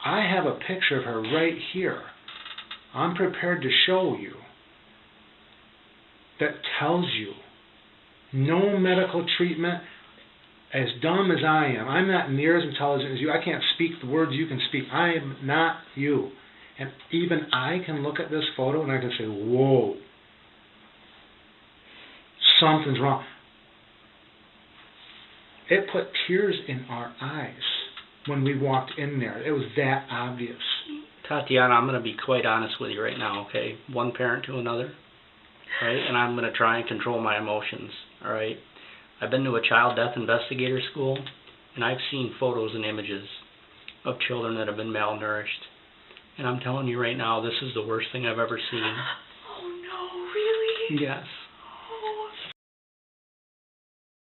I have a picture of her right here. I'm prepared to show you that tells you no medical treatment. As dumb as I am, I'm not near as intelligent as you. I can't speak the words you can speak. I am not you. And even I can look at this photo and I can say, whoa, something's wrong. It put tears in our eyes when we walked in there. It was that obvious. Tatiana, I'm going to be quite honest with you right now, okay? One parent to another, right? And I'm going to try and control my emotions, all right? I've been to a child death investigator school, and I've seen photos and images of children that have been malnourished. And I'm telling you right now, this is the worst thing I've ever seen. Oh no, really? Yes. Oh.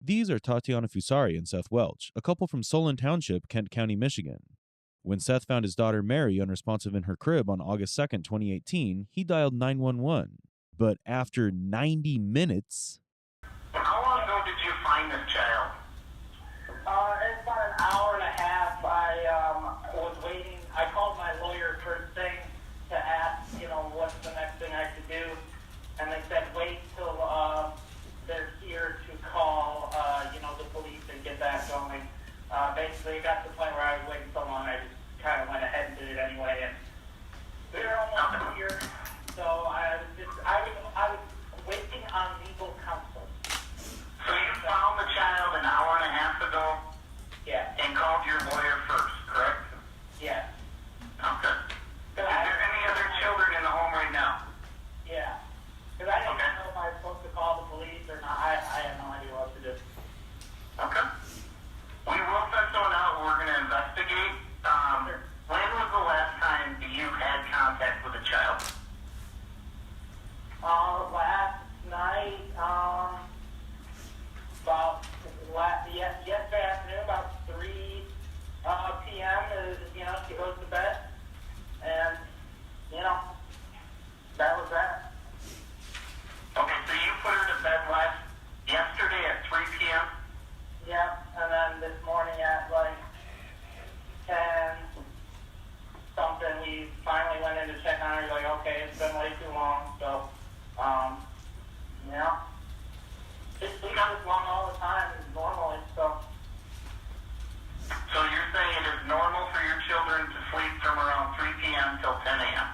These are Tatiana Fusari and Seth Welch, a couple from Solon Township, Kent County, Michigan. When Seth found his daughter Mary unresponsive in her crib on August 2nd, 2018, he dialed 911. But after 90 minutes... How long ago did you find this child? It's about an hour and a half. I was waiting. I called my lawyer first thing to ask, what's the next thing I should do. And they said, wait till they're here to call, the police and get that going. Basically, it got to the point where I was waiting so long, I just kind of went ahead and did it anyway. And they're almost here. So I was waiting on legal counsel. So you found the child an hour and a half ago? Yeah. And called your lawyer first, correct? Yeah. Okay. Is there any other children in the home right now? Yeah. Because I didn't know if I was supposed to call the police or not. I had no idea what to do. Okay. We will send someone out. We're going to investigate. When was the last time you had contact with a child? Last night, yesterday afternoon, about 3 p.m. She goes to bed, and that was that. Okay, so you put her to bed yesterday at 3 p.m.? Yeah, and then this morning at like 10 something, we finally went in to check on her. Like, okay, it's been way too long, so she sleeps this long all the time normally, so. So you're saying it is normal for your children to sleep from around 3 p.m. till 10 a.m.?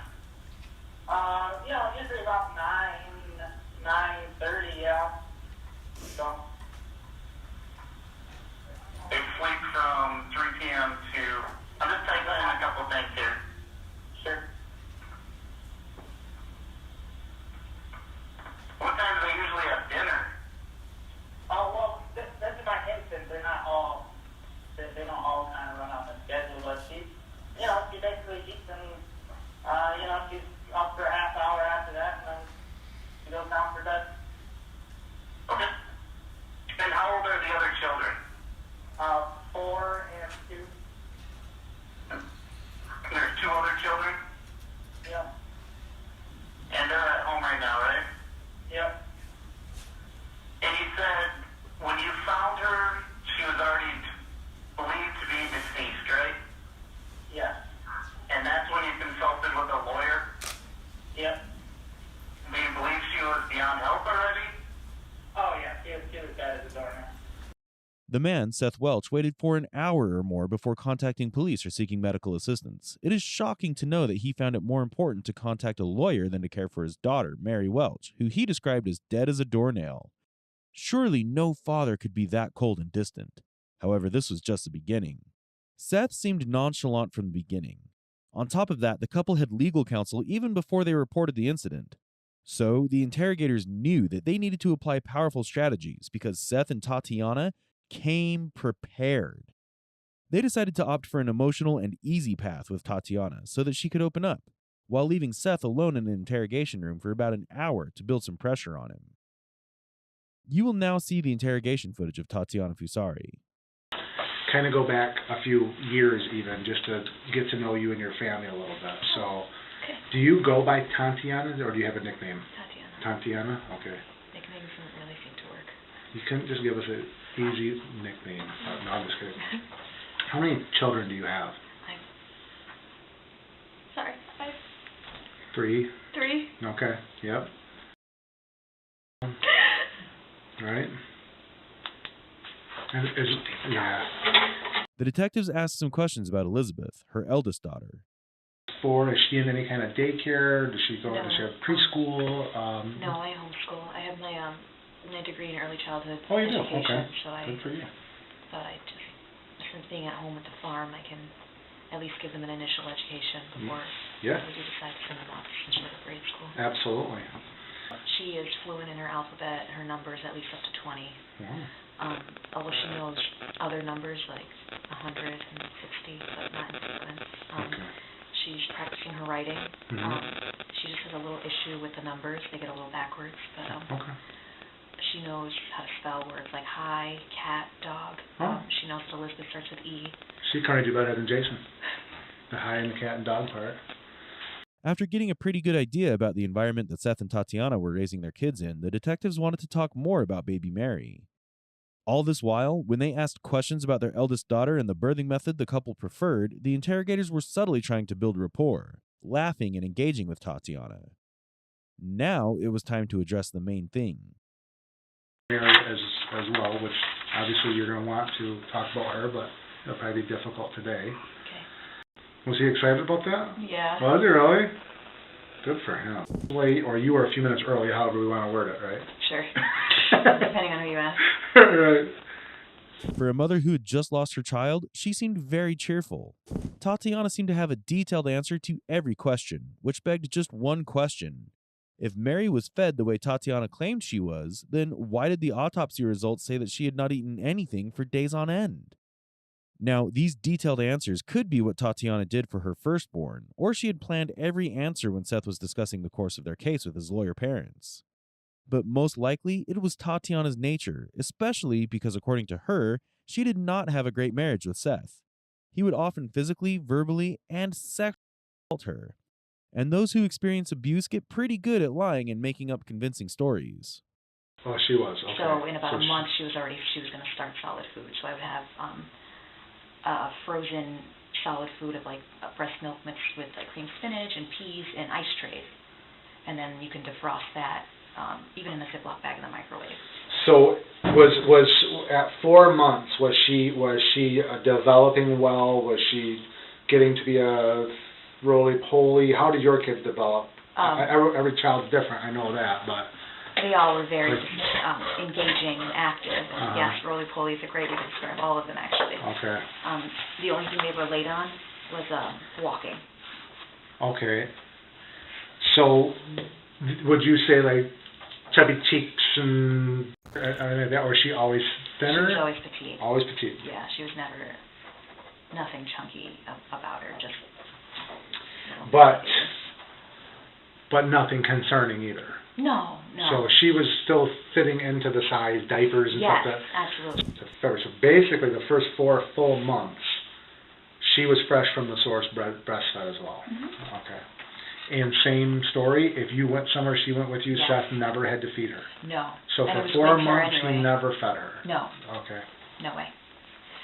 Usually about 9:30, yeah. So. They sleep from 3 p.m. to... I'm just typing in a couple things here. Sure. What time do they usually have dinner? Oh, well, that's in my instance. They're not all... They don't all kind of run on the schedule, but she basically eats and, she's up for a half hour after that, and then she goes down for bed. Okay. And how old are the other children? 4 and 2. There's 2 other children? Yep. And they're at home right now, right? Yep. And you said when you found her, she was already believed to be deceased, right? Yes. And that's when you consulted with a lawyer? Yep. Do you believe she was beyond help already? Oh, yeah. She was dead as a doornail. The man, Seth Welch, waited for an hour or more before contacting police or seeking medical assistance. It is shocking to know that he found it more important to contact a lawyer than to care for his daughter, Mary Welch, who he described as dead as a doornail. Surely no father could be that cold and distant. However, this was just the beginning. Seth seemed nonchalant from the beginning. On top of that, the couple had legal counsel even before they reported the incident. So, the interrogators knew that they needed to apply powerful strategies because Seth and Tatiana came prepared. They decided to opt for an emotional and easy path with Tatiana so that she could open up, while leaving Seth alone in an interrogation room for about an hour to build some pressure on him. You will now see the interrogation footage of Tatiana Fusari. Kind of go back a few years even, just to get to know you and your family a little bit. So, do you go by Tatiana, or do you have a nickname? Tatiana? Okay. Nicknames don't really seem to work. You couldn't just give us an easy nickname. No, I'm just kidding. How many children do you have? 3. 3. Okay. Yep. Right. And yeah. The detectives asked some questions about Elizabeth, her eldest daughter. 4. Is she in any kind of daycare? Does she go? No. Does she have preschool? No, I homeschool. I have my degree in early childhood Oh, you do? education. Okay. So I Good for you. thought since being at home with the farm, I can at least give them an initial education before Yeah. we do decide to send them off to some sort of grade school. Absolutely. She is fluent in her alphabet, her numbers at least up to 20. Wow. Although she knows other numbers like 160, but not in sequence. Okay. She's practicing her writing. Mhm. She just has a little issue with the numbers. They get a little backwards, but Okay. she knows how to spell words like hi, cat, dog. Oh. She knows that Elizabeth starts with E. She kind of do better than Jason. The high and the cat and dog part. After getting a pretty good idea about the environment that Seth and Tatiana were raising their kids in, the detectives wanted to talk more about baby Mary. All this while, when they asked questions about their eldest daughter and the birthing method the couple preferred, the interrogators were subtly trying to build rapport, laughing and engaging with Tatiana. Now it was time to address the main thing. Mary as well, which obviously you're going to want to talk about her, but it'll probably be difficult today. Okay. Was he excited about that? Yeah. Was he really? Good for him. Late, or you were a few minutes early, however we want to word it, right? Sure. Depending on who you ask. Right. For a mother who had just lost her child, she seemed very cheerful. Tatiana seemed to have a detailed answer to every question, which begged just one question. If Mary was fed the way Tatiana claimed she was, then why did the autopsy results say that she had not eaten anything for days on end? Now, these detailed answers could be what Tatiana did for her firstborn, or she had planned every answer when Seth was discussing the course of their case with his lawyer parents. But most likely, it was Tatiana's nature, especially because, according to her, she did not have a great marriage with Seth. He would often physically, verbally, and sexually assault her. And those who experience abuse get pretty good at lying and making up convincing stories. Oh, she was. Okay. So in about a month, she was going to start solid food. So I would have frozen solid food of like breast milk mixed with like cream spinach and peas and ice trays, and then you can defrost that even in a Ziploc bag in the microwave. So was at 4 months was she developing well? Was she getting to be a roly-poly? How did your kids develop? Every child's different, I know that, but they all were very engaging and active. And yes, roly-poly is a great way to describe all of them, actually. Okay. The only thing they were late on was walking. Okay. So would you say like chubby cheeks and that, or was she always thinner? She was always petite. Always petite. Yeah, she was never nothing chunky about her, just. But nothing concerning either. No. So she was still fitting into the size diapers and stuff. Yes, absolutely. So basically, the first 4 full months, she was fresh from the source, breastfed as well. Mm-hmm. Okay. And same story. If you went somewhere, she went with you. Yes. Seth never had to feed her. No. So and for 4 months, he never fed her. No. Okay. No way.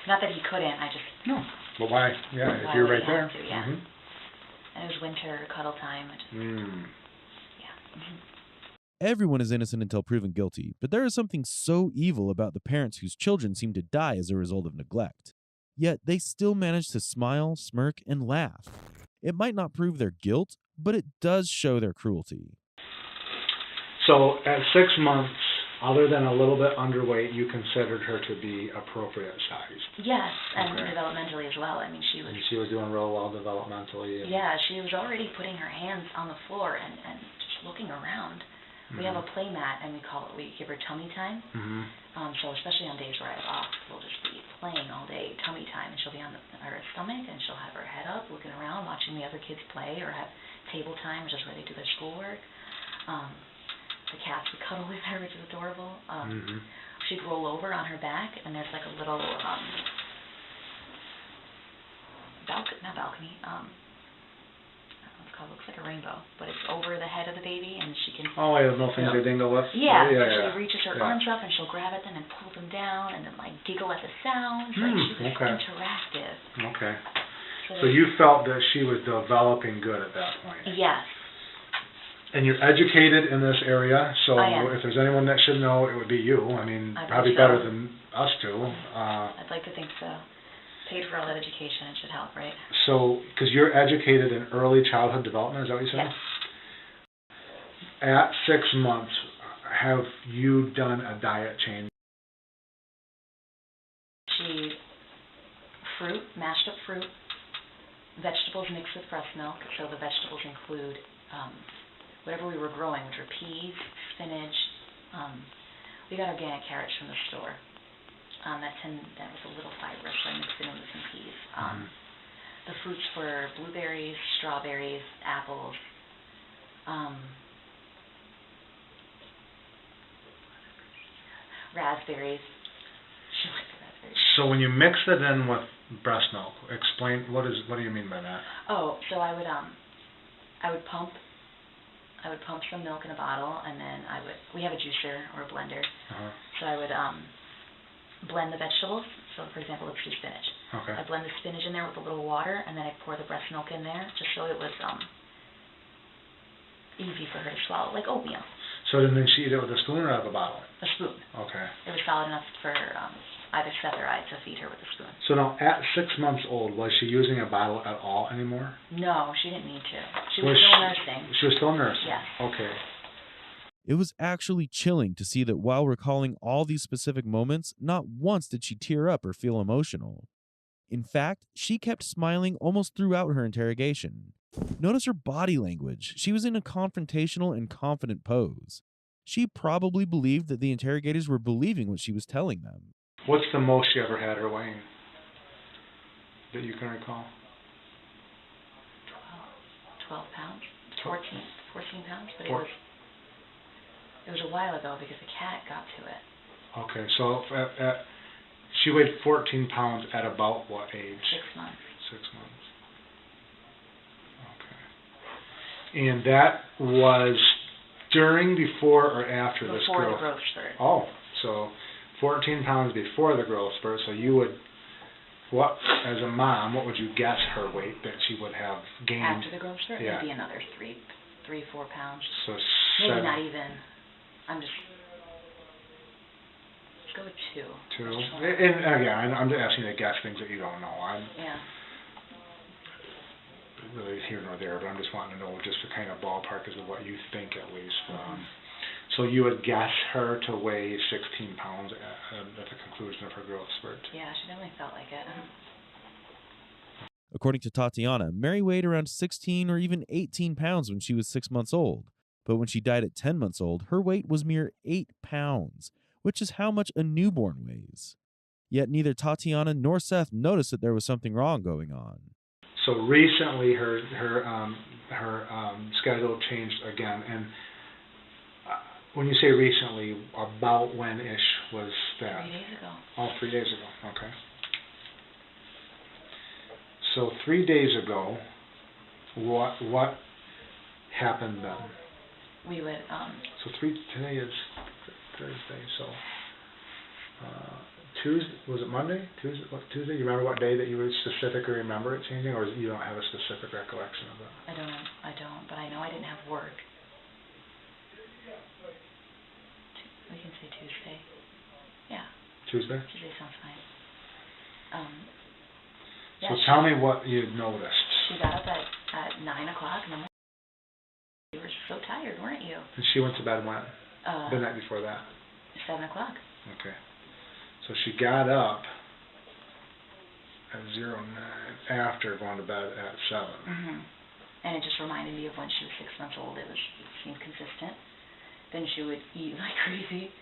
Not that he couldn't. I just. No. But why? Yeah, if you're right there. Yeah. Mm-hmm. And it was winter, cuddle time. Yeah. Mm-hmm. Everyone is innocent until proven guilty, but there is something so evil about the parents whose children seem to die as a result of neglect. Yet they still manage to smile, smirk, and laugh. It might not prove their guilt, but it does show their cruelty. So at 6 months, other than a little bit underweight, you considered her to be appropriate sized. Yes, and Okay. developmentally as well. I mean, she was. And she was doing real well developmentally. Yeah, she was already putting her hands on the floor and just looking around. We have a play mat, and we give her tummy time. Mm-hmm. So especially on days where I have off, we'll just be playing all day, tummy time, and she'll be on her stomach, and she'll have her head up, looking around, watching the other kids play, or have table time, just where they do their schoolwork. The cats would cuddle with her, which is adorable. She'd roll over on her back, and there's like a little balcony. Looks like a rainbow, but it's over the head of the baby, and she can. Oh, I have no things to dingle with. Yeah, yeah. She reaches her arms up, and she'll grab at them and pull them down, and then like giggle at the sounds. Like she was interactive. Okay. So you felt that she was developing good at that point. Yes. And you're educated in this area, so I am. if there's anyone that should know, it would be you. I mean, I probably believe so. better than us two. I'd like to think so. Paid for all that education, it should help, right? So, because you're educated in early childhood development, is that what you said? Yes. At 6 months, have you done a diet change? She fruit, mashed up fruit, vegetables mixed with breast milk. So the vegetables include whatever we were growing, which were peas, spinach. We got organic carrots from the store. That was a little fibrous, so I mixed it in with some peas. The fruits were blueberries, strawberries, apples. Raspberries. She liked the raspberries. So when you mix it in with breast milk, explain what do you mean by that? Oh, so I would pump some milk in a bottle, and then we have a juicer or a blender. So I would blend the vegetables. So for example, let's do spinach. Okay. I blend the spinach in there with a little water, and then I pour the breast milk in there, just so it was easy for her to swallow, like oatmeal. So then she eat it with a spoon or out of a bottle? A spoon. Okay. It was solid enough for either Seth or I to feed her with a spoon. So now, at 6 months old, was she using a bottle at all anymore? No, she didn't need to. She was still nursing. She was still nursing? Yes. Okay. It was actually chilling to see that while recalling all these specific moments, not once did she tear up or feel emotional. In fact, she kept smiling almost throughout her interrogation. Notice her body language. She was in a confrontational and confident pose. She probably believed that the interrogators were believing what she was telling them. What's the most you ever had her weighing that you can recall? 12 pounds? 14 pounds? But it was a while ago because the cat got to it. Okay, so she weighed 14 pounds at about what age? 6 months. 6 months. Okay. And that was during, before, or after this growth? Before the growth spurt. Oh, so 14 pounds before the growth spurt. So you would, as a mom, what would you guess her weight that she would have gained? After the growth spurt? Yeah. Maybe another 3, 4 pounds. So maybe not even. Let's go with 2. 2. And again, I'm just asking you to guess things that you don't know. Yeah. Really here nor there, but I'm just wanting to know just the kind of ballpark as of what you think at least. So you would guess her to weigh 16 pounds at the conclusion of her growth spurt? Yeah, she definitely felt like it. According to Tatiana, Mary weighed around 16 or even 18 pounds when she was 6 months old. But when she died at 10 months old, her weight was mere 8 pounds, which is how much a newborn weighs. Yet neither Tatiana nor Seth noticed that there was something wrong going on. So recently, her schedule changed again, and when you say recently, about when-ish was that? 3 days ago. Oh, 3 days ago. Okay. So 3 days ago, what happened then? We would So today is Thursday. So Tuesday, was it Monday? Tuesday. You remember what day that you would specifically remember it changing, or you don't have a specific recollection of it? I don't, but I know I didn't have work. We can say Tuesday. Yeah. Tuesday. Tuesday sounds fine. So tell me what you noticed. She got up at 9 o'clock in the morning. You were so tired, weren't you? And she went to bed when? The night before that? 7 o'clock. Okay. So she got up at 09 after going to bed at 7. Mm-hmm. And it just reminded me of when she was 6 months old. It seemed consistent. Then she would eat like crazy,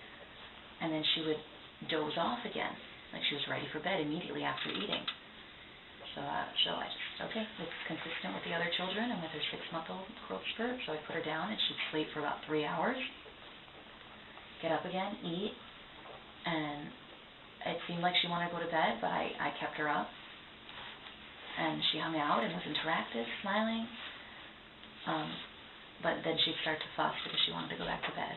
and then she would doze off again, like she was ready for bed immediately after eating. So I just, okay, it's consistent with the other children and with her 6-month-old growth spurt, so I put her down and she'd sleep for about 3 hours, get up again, eat, and it seemed like she wanted to go to bed, but I kept her up, and she hung out and was interactive, smiling, but then she'd start to fuss because she wanted to go back to bed.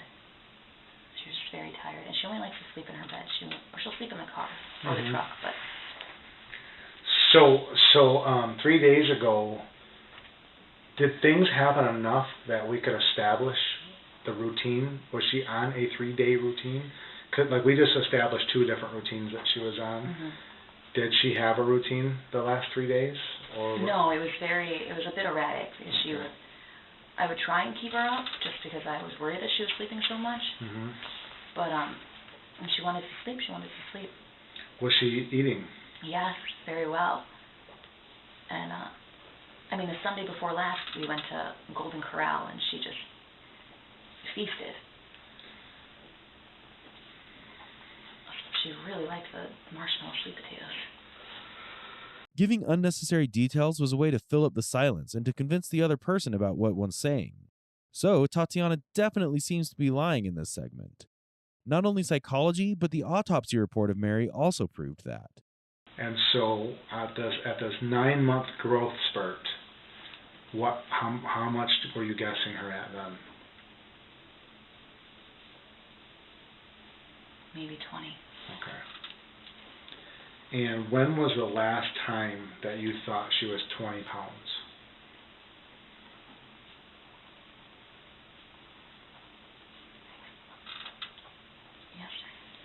She was just very tired, and she only likes to sleep in her bed. She'll sleep in the car or the truck, but... So 3 days ago, Did things happen enough that we could establish the routine? Was she on a 3-day routine? Like we just established 2 different routines that she was on. Mm-hmm. Did she have a routine the last 3 days? Or No, it was a bit erratic. Because I would try and keep her up just because I was worried that she was sleeping so much. Mm-hmm. But when she wanted to sleep, she wanted to sleep. Was she eating? Yes, very well. And the Sunday before last, we went to Golden Corral, and she just feasted. She really liked the marshmallow sweet potatoes. Giving unnecessary details was a way to fill up the silence and to convince the other person about what one's saying. So, Tatiana definitely seems to be lying in this segment. Not only psychology, but the autopsy report of Mary also proved that. And so, at this 9-month growth spurt, how much were you guessing her at then? Maybe 20. Okay. And when was the last time that you thought she was 20 pounds?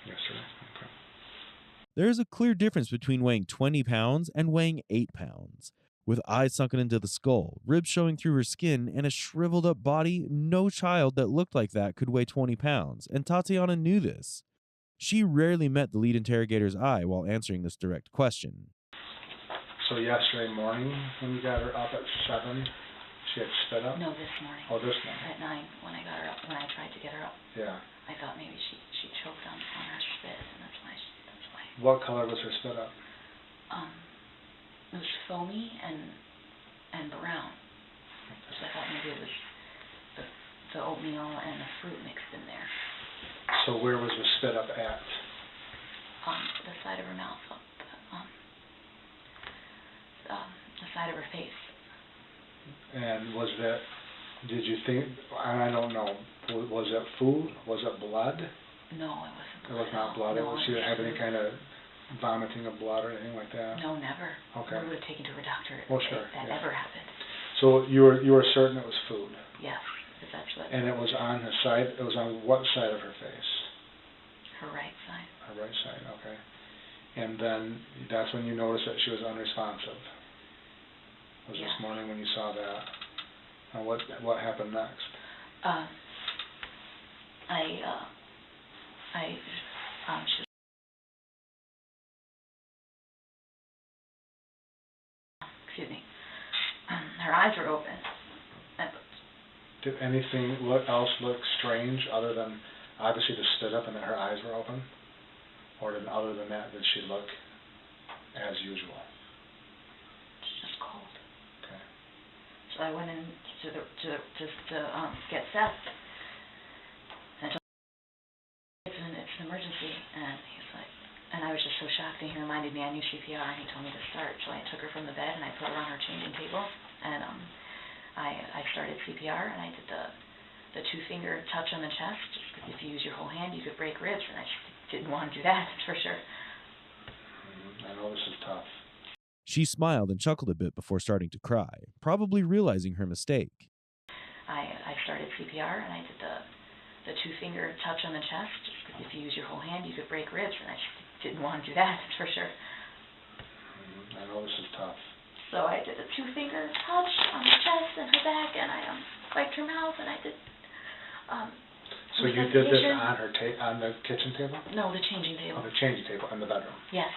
Yesterday. Okay. There is a clear difference between weighing 20 pounds and weighing 8 pounds. With eyes sunken into the skull, ribs showing through her skin, and a shriveled up body, no child that looked like that could weigh 20 pounds, and Tatiana knew this. She rarely met the lead interrogator's eye while answering this direct question. So yesterday morning, when you got her up at 7, she had spit up? No, this morning. Oh, this morning. At 9, when I got her up, when I tried to get her up. Yeah. I thought maybe she choked on her spit, and that's why. What color was her spit up? It was foamy and brown. Okay. So I thought maybe it was the oatmeal and the fruit mixed in there. So where was the spit up at? The side of her mouth, the side of her face. And was that, did you think, I don't know, was it food? Was it blood? No, it wasn't blood. It was not blood? No, She didn't have any kind of vomiting of blood or anything like that? No, never. Okay. We would have taken to a doctor if that ever happened. So you were certain it was food? Yes, because that's what... And it was on her side, it was on what side of her face? Her right side. Her right side, okay. And then that's when you noticed that she was unresponsive? Was this morning when you saw that? And what happened next? She excuse me. Her eyes were open. Did anything else look strange other than obviously the spit up and that her eyes were open? Or other than that, did she look as usual? She's just cold. Okay. So I went in to get Seth. And I told him it's an emergency, and he's like, and I was just so shocked, and he reminded me I knew CPR, and he told me to start. So I took her from the bed and I put her on her changing table, and I started CPR, and I did the 2-finger touch on the chest. Just because if you use your whole hand, you could break ribs, and I just didn't want to do that, for sure. I know this is tough. She smiled and chuckled a bit before starting to cry, probably realizing her mistake. I started CPR, and I did the 2-finger touch on the chest. Just because if you use your whole hand, you could break ribs, and I just didn't want to do that, for sure. I know this is tough. So I did a 2-finger touch on the chest and her back, and I wiped her mouth, and I did. So you did this on the kitchen table? No, the changing table. On the changing table in the bedroom. Yes.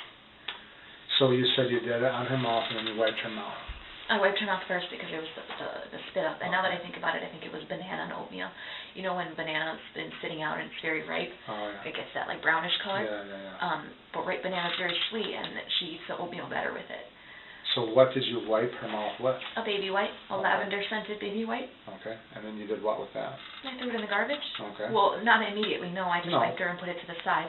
So you said you did it on her mouth, and then you wiped her mouth. I wiped her mouth first because there was the spit up, and now that I think about it, I think it was banana and oatmeal. You know when banana's been sitting out and it's very ripe, it gets that like brownish color. Yeah. But banana's very sweet, and she eats the oatmeal better with it. So what did you wipe her mouth with? A baby wipe, a lavender-scented baby wipe. Okay, and then you did what with that? I threw it in the garbage. Okay. Well, not immediately, no. I just wiped her and put it to the side.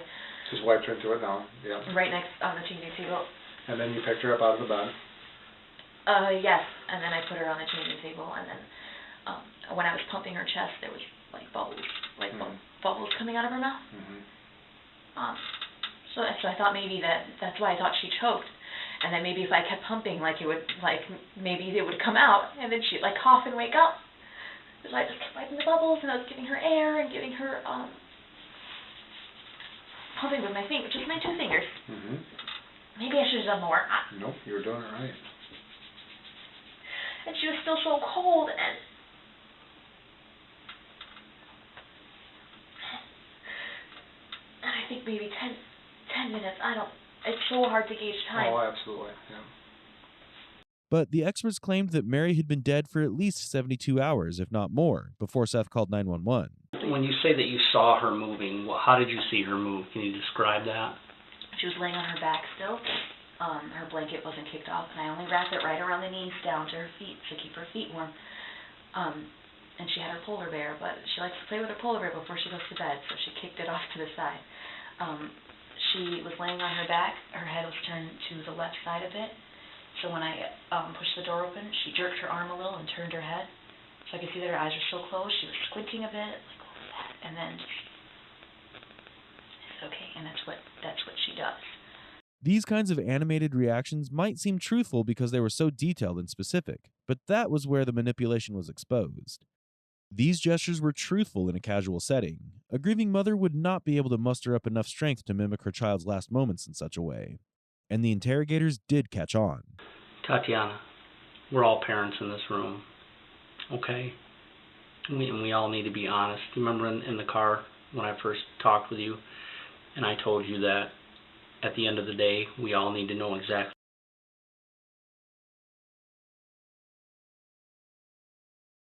Just wiped her into it now, yeah. Right next on the changing table. And then you picked her up out of the bed? Yes, and then I put her on the changing table, and then when I was pumping her chest, there was like bubbles, bubbles coming out of her mouth. Mm-hmm. So I thought maybe that's why I thought she choked. And then maybe if I kept pumping, like it would, like maybe it would come out, and then she'd like cough and wake up. So I just kept wiping the bubbles, and I was giving her air and giving her pumping with my finger, just my 2 fingers. Mm-hmm. Maybe I should have done more. Nope, you were doing it right. And she was still so cold, and I think maybe 10 minutes. It's so hard to gauge time. Oh, absolutely. Yeah. But the experts claimed that Mary had been dead for at least 72 hours, if not more, before Seth called 911. When you say that you saw her moving, how did you see her move? Can you describe that? She was laying on her back still. Her blanket wasn't kicked off, and I only wrapped it right around the knees down to her feet to keep her feet warm. And she had her polar bear, but she likes to play with her polar bear before she goes to bed, so she kicked it off to the side. She was laying on her back. Her head was turned to the left side a bit. So when I pushed the door open, she jerked her arm a little and turned her head. So I could see that her eyes were still closed. She was squinting a bit, like that, and then it's okay, and that's what she does. These kinds of animated reactions might seem truthful because they were so detailed and specific, but that was where the manipulation was exposed. These gestures were truthful in a casual setting. A grieving mother would not be able to muster up enough strength to mimic her child's last moments in such a way. And the interrogators did catch on. Tatiana, we're all parents in this room, okay? And we all need to be honest. Remember in the car when I first talked with you, and I told you that at the end of the day, we all need to know exactly.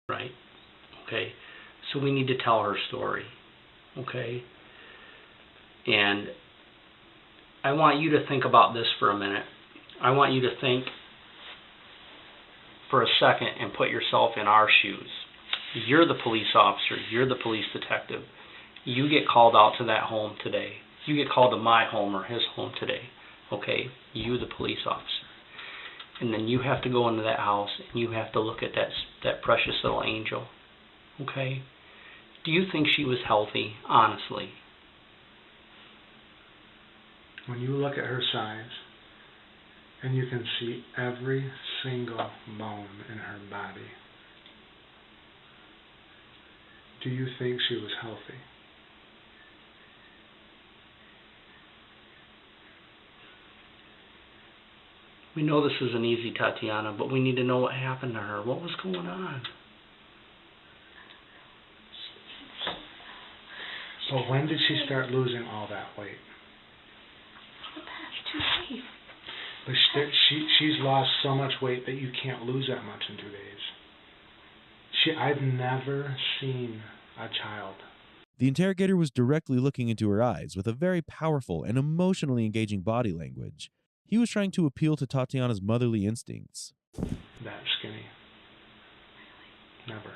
Right? Okay? So we need to tell her story. Okay? And I want you to think about this for a minute. I want you to think for a second and put yourself in our shoes. You're the police officer. You're the police detective. You get called out to that home today. You get called to my home or his home today. Okay? You, the police officer. And then you have to go into that house and you have to look at that precious little angel. Okay? Do you think she was healthy, honestly? When you look at her size, and you can see every single bone in her body, do you think she was healthy? We know this isn't easy, Tatiana, but we need to know what happened to her. What was going on? But when did she start losing all that weight? The past 2 days. But she's lost so much weight that you can't lose that much in 2 days. I've never seen a child. The interrogator was directly looking into her eyes with a very powerful and emotionally engaging body language. He was trying to appeal to Tatiana's motherly instincts. That skinny. Never.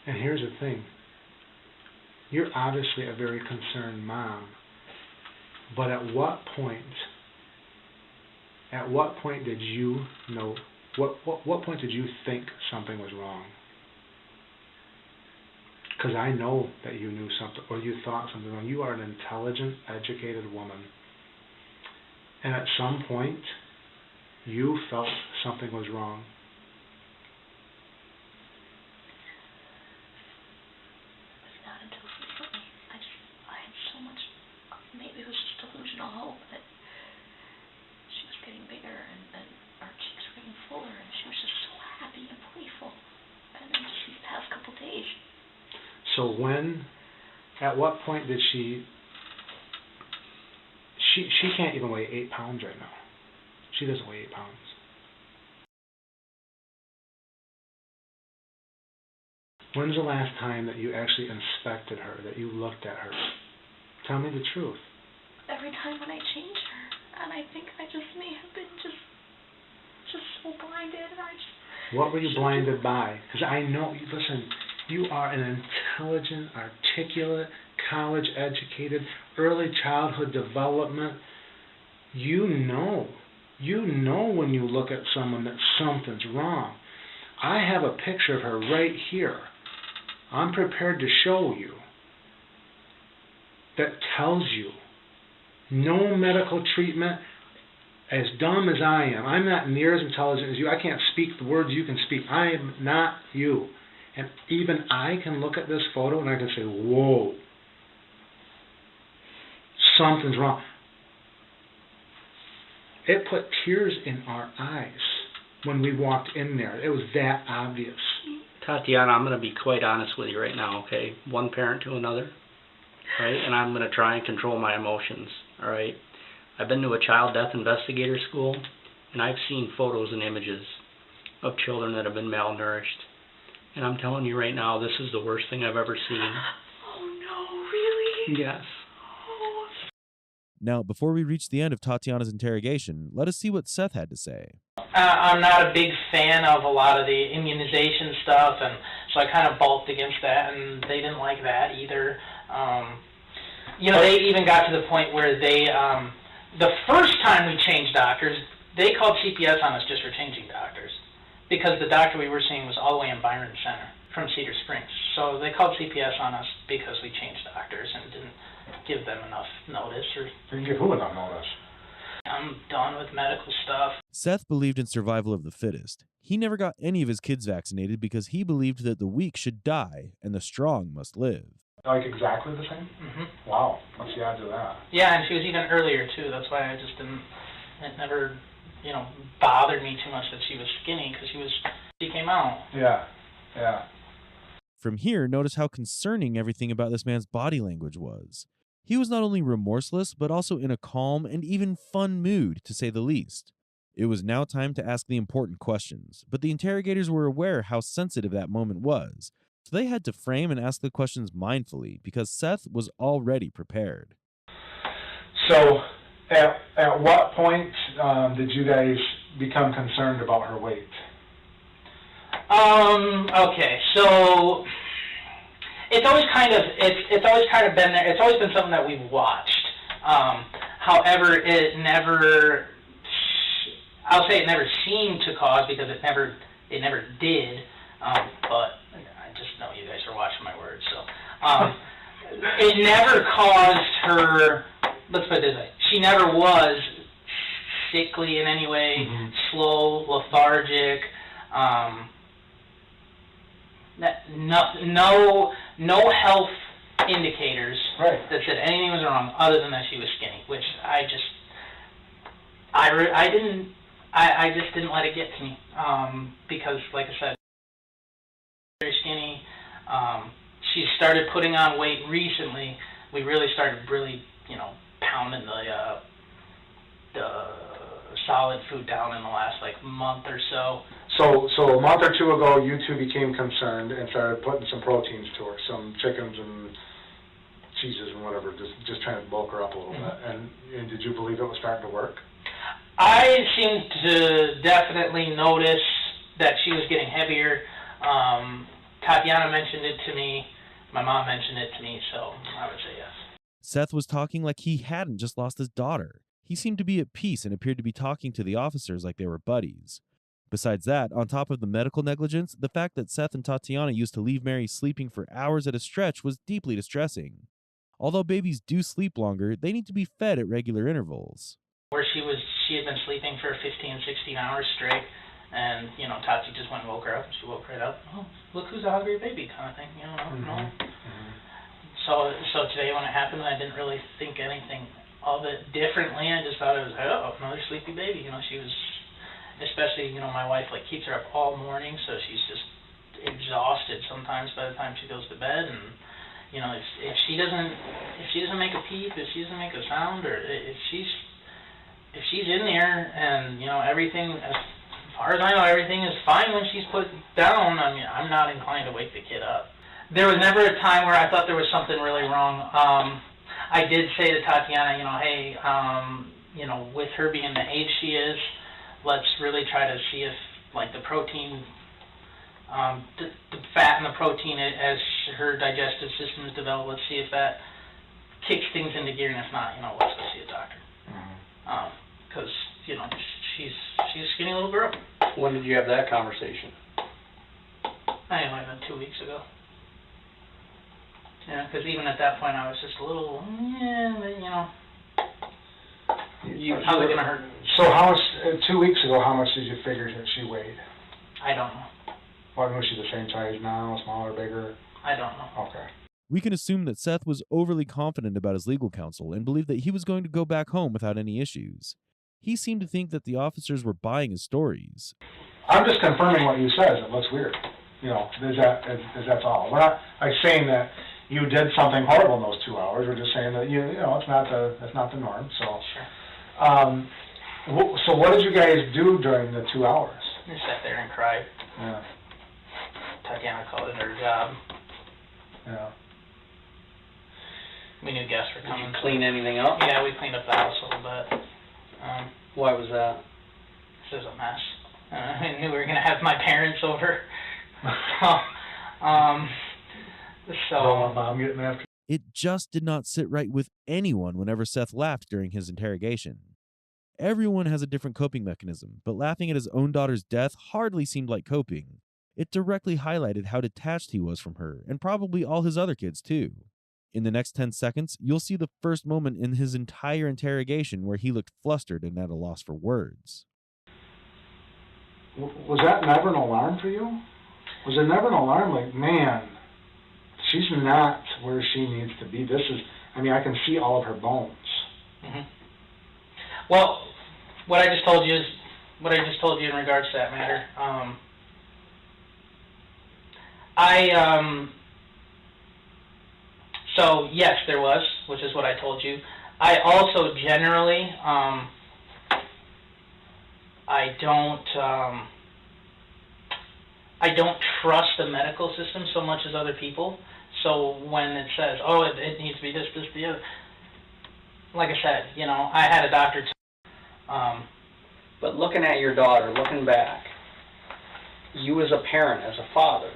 And here's the thing. You're obviously a very concerned mom. But at what point did you know, what point did you think something was wrong? Because I know that you knew something, or you thought something wrong. You are an intelligent, educated woman. And at some point, you felt something was wrong. It's not until recently. I had so much, maybe it was just delusional hope that she was getting bigger and our cheeks were getting fuller and she was just so happy and playful. And then just these past couple days. So at what point did she can't even weigh 8 pounds right now. She doesn't weigh 8 pounds. When's the last time that you actually inspected her, that you looked at her? Tell me the truth. Every time when I change her, and I think I just may have been just so blinded. What were you blinded by? Because I know, listen, you are an intelligent, articulate, college-educated, early childhood development. You know when you look at someone that something's wrong. I have a picture of her right here. I'm prepared to show you. That tells you no medical treatment as dumb as I am, I'm not near as intelligent as you. I can't speak the words you can speak. I am not you. And even I can look at this photo and I can say, whoa, something's wrong. It put tears in our eyes when we walked in there. It was that obvious. Tatiana, I'm going to be quite honest with you right now, okay? One parent to another, right? And I'm going to try and control my emotions, all right? I've been to a child death investigator school, and I've seen photos and images of children that have been malnourished. And I'm telling you right now, this is the worst thing I've ever seen. Oh no, really? Yes. Oh. Now, before we reach the end of Tatiana's interrogation, let us see what Seth had to say. I'm not a big fan of a lot of the immunization stuff, and so I kind of balked against that, and they didn't like that either. They even got to the point where they, the first time we changed doctors, they called CPS on us just for changing doctors, because the doctor we were seeing was all the way in Byron Center from Cedar Springs. So they called CPS on us because we changed doctors and didn't give them enough notice. Didn't give who enough notice? I'm done with medical stuff. Seth believed in survival of the fittest. He never got any of his kids vaccinated because he believed that the weak should die and the strong must live. Like exactly the same? Mm-hmm. Wow, what's the odds of that? Yeah, and she was even earlier too. That's why I just didn't. It never, bothered me too much that she was skinny because she came out. Yeah. From here, notice how concerning everything about this man's body language was. He was not only remorseless, but also in a calm and even fun mood, to say the least. It was now time to ask the important questions, but the interrogators were aware how sensitive that moment was, so they had to frame and ask the questions mindfully because Seth was already prepared. So, at what point did you guys become concerned about her weight? Okay, so it's always kind of been there. It's always been something that we've watched. However, it never seemed to cause, because it never did. But I just know you guys are watching my words, so it never caused her. Let's put it this way: she never was sickly in any way, slow, lethargic. No health indicators that said anything was wrong, other than that she was skinny, which I just didn't let it get to me, because, like I said, very skinny. She started putting on weight recently. We really started pounding the solid food down in the last month or so. So a month or two ago, you two became concerned and started putting some proteins to her, some chickens and cheeses and whatever, just trying to bulk her up a little bit. And did you believe it was starting to work? I seemed to definitely notice that she was getting heavier. Tatiana mentioned it to me. My mom mentioned it to me, so I would say yes. Seth was talking like he hadn't just lost his daughter. He seemed to be at peace and appeared to be talking to the officers like they were buddies. Besides that, on top of the medical negligence, the fact that Seth and Tatiana used to leave Mary sleeping for hours at a stretch was deeply distressing. Although babies do sleep longer, they need to be fed at regular intervals. Where she had been sleeping for 15, 16 hours straight, and, Tati just went and woke her up, and she woke right up. Oh, look who's a hungry baby, kind of thing, So today when it happened, I didn't really think anything of it differently. I just thought it was, another sleepy baby. She was, especially, my wife keeps her up all morning, so she's just exhausted sometimes by the time she goes to bed. And if she doesn't make a peep, if she doesn't make a sound, or if she's in there and everything, as far as I know, everything is fine when she's put down, I'm not inclined to wake the kid up. There was never a time where I thought there was something really wrong. I did say to Tatiana, hey, with her being the age she is, let's really try to see if, the protein, the fat and the protein, as her digestive system is developed, let's see if that kicks things into gear, and if not, let's go see a doctor. Because, she's a skinny little girl. When did you have that conversation? I might have been 2 weeks ago. Yeah, because even at that point I was just a little, how's it going to hurt? So how much, 2 weeks ago, how much did you figure that she weighed? I don't know. Or was she the same size now, smaller, bigger? I don't know. Okay. We can assume that Seth was overly confident about his legal counsel and believed that he was going to go back home without any issues. He seemed to think that the officers were buying his stories. I'm just confirming what you said. It looks weird. You know, that's all. We're not like saying that you did something horrible in those 2 hours. We're just saying that you know that's not the norm. So, Sure. So what did you guys do during the 2 hours? Just sat there and cried. Yeah. Tatiana called it her job. Yeah. We knew guests were Did coming. you clean anything up? Yeah, we cleaned up the house a little bit. Why was that? This is a mess. I knew we were going to have my parents over. So, Mom getting after. It just did not sit right with anyone whenever Seth laughed during his interrogation. Everyone has a different coping mechanism, but laughing at his own daughter's death hardly seemed like coping. It directly highlighted how detached he was from her, and probably all his other kids too. In the next 10 seconds, you'll see the first moment in his entire interrogation where he looked flustered and at a loss for words. Was that never an alarm for you? Was it never an alarm like, man, she's not where she needs to be? I mean, I can see all of her bones. mm-hmm. Well, what I just told you in regards to that matter. So yes, there was, which is what I told you. I also generally, I don't trust the medical system so much as other people. So when it says, oh, it needs to be this, the other, like I said, you know, I had a doctor. But looking at your daughter, looking back, you as a parent, as a father,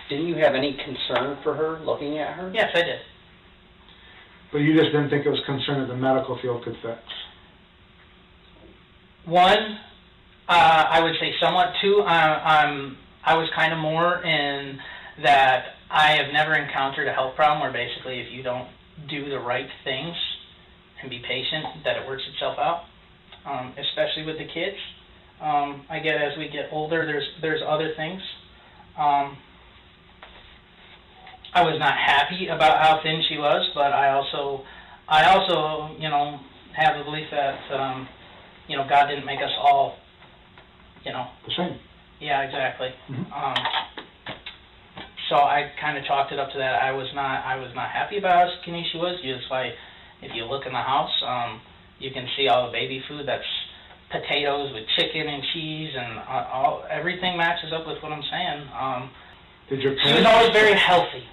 didn't you have any concern for her, looking at her? Yes, I did. But you just didn't think it was concern that the medical field could fix? One, I would say somewhat. Two, I was kind of more in that I have never encountered a health problem where basically if you don't do the right things and be patient, that it works itself out, especially with the kids. I get as we get older, there's other things. I was not happy about how thin she was, but I also, you know, have the belief that, you know, God didn't make us all, you know. The same. Yeah, exactly. Mm-hmm. So I kind of chalked it up to that. I was not happy about how skinny she was. Just like, if you look in the house, you can see all the baby food. That's potatoes with chicken and cheese, and everything matches up with what I'm saying. She was always very healthy.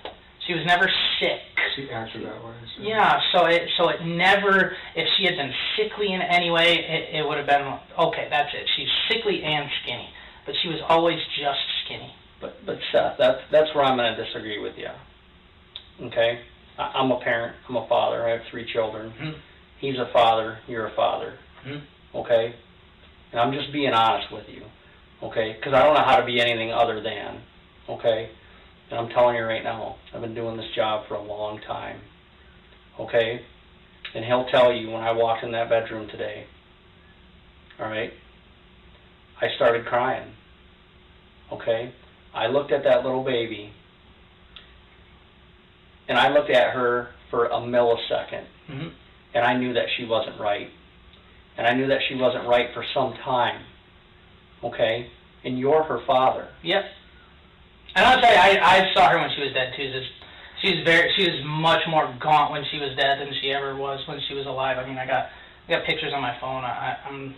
She was never sick. She acted that way. So. Yeah, so it never, if she had been sickly in any way, it would have been, okay, that's it. She's sickly and skinny. But she was always just skinny. But Seth, that's where I'm going to disagree with you. Okay? I'm a parent. I'm a father. I have 3 children. Mm-hmm. He's a father. You're a father. Mm-hmm. Okay? And I'm just being honest with you. Okay? Because I don't know how to be anything other than. Okay? And I'm telling you right now, I've been doing this job for a long time. Okay? And he'll tell you when I walked in that bedroom today. All right? I started crying. Okay? I looked at that little baby, and I looked at her for a millisecond, Mm-hmm. and I knew that she wasn't right. And I knew that she wasn't right for some time. Okay? And you're her father. Yep. And I'll tell you, I saw her when she was dead too. She was much more gaunt when she was dead than she ever was when she was alive. I mean, I got pictures on my phone. I'm.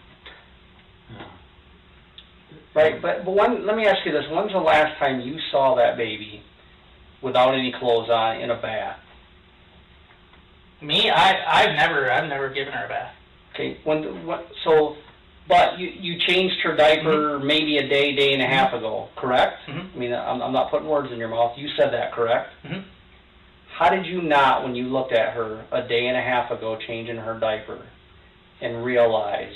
Right, but let me ask you this: when's the last time you saw that baby without any clothes on in a bath? Me, I've never given her a bath. Okay, but you changed her diaper Mm-hmm. maybe a day and a half ago, correct? Mm-hmm. I mean, I'm not putting words in your mouth. You said that, correct? Mm-hmm. How did you not, when you looked at her a day and a half ago changing her diaper, and realize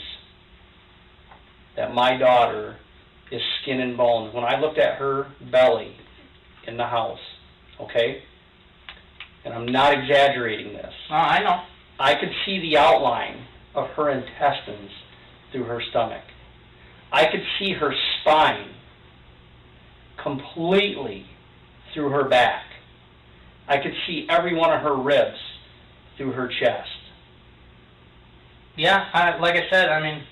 that my daughter is skin and bones? When I looked at her belly in the house, okay, and I'm not exaggerating this. Oh, I know. I could see the outline of her intestines through her stomach. I could see her spine completely through her back. I could see every one of her ribs through her chest. Yeah, like I said, I mean,